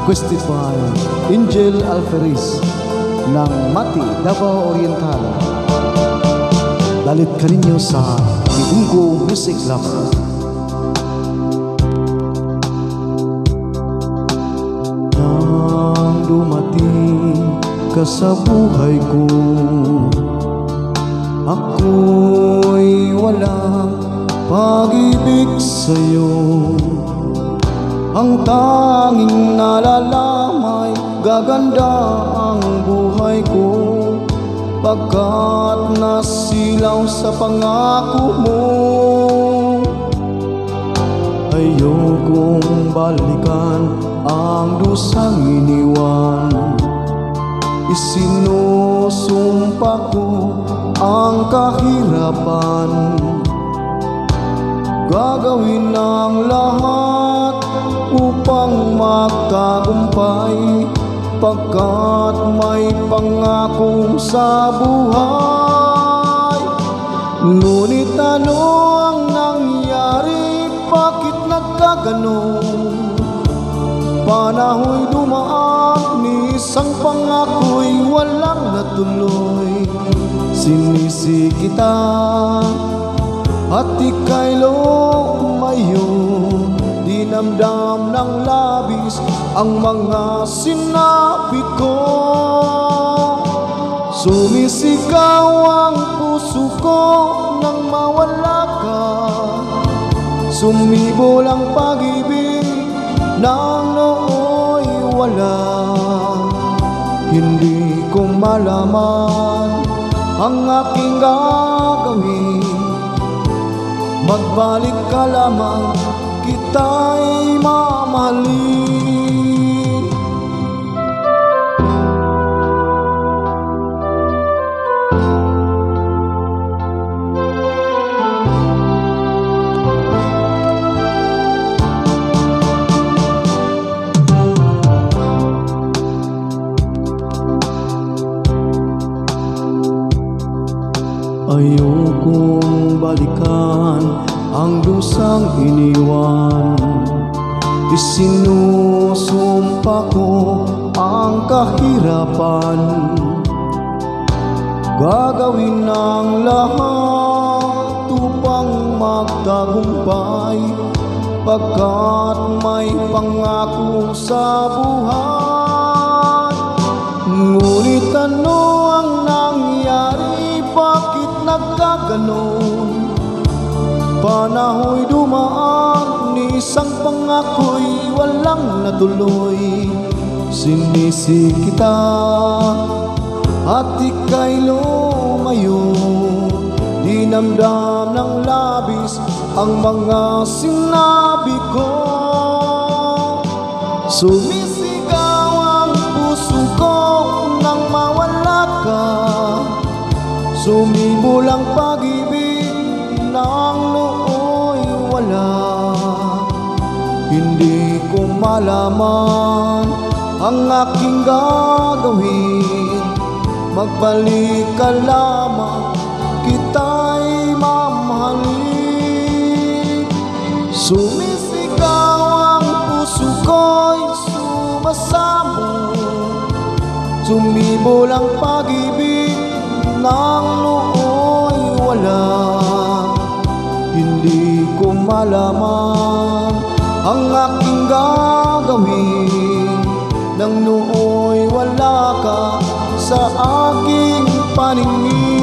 requested by Angel Alferez ng Mati, Davao Oriental. Dalit ka ninyo sa Iunggo Music Lover. Nang dumating ka sa buhay ko, ako'y walang pag-ibig sa'yo. Ang tanging nalalamay, gaganda ang buhay ko, pagkat nasilaw sa pangako mo. Ayokong balikan ang dusang iniwan, isinusumpa ko ang kahirapan. Gagawin ang lahat upang magtagumpay, pagkat may pangako sa buhay. Ngunit ano ang nangyari? Bakit nagkaganon? Panahoy dumaan, ni isang pangako'y walang natuloy. Sinisi kita at ika'y lumayo, dinamdam ng labis ang mga sinabi ko. Sumisigaw ang puso ko nang mawala ka, sumibol ang pag-ibig nang nooy wala. Hindi ko malaman ang aking gagawin, magbalik ka lamang, kita'y mamahalin. Ayokong balikan ang dusang iniwan, isinusumpa ko ang kahirapan. Gagawin ang lahat upang magtagumpay, pagkat may pangako sa buhay. Ngunit ano ang nangyari? Bakit nagkaganon? Panahoy dumaan, ni isang pangako'y walang natuloy. Sinisi kita at ika'y lumayo, dinamdam ng labis ang mga sinabi ko. Sumisigaw ang puso ko nang mawala ka, sumibol ang pag-ibig nang nooy wala. Hindi ko malaman ang aking gagawin, magbalik ka lamang, kita'y mamahalin. Sumisigaw ang puso ko'y sumasamo, sumibol ang pag-ibig nang nooy wala. Hindi ko malaman ang aking gagawin, nang nooy wala ka sa aking paningin.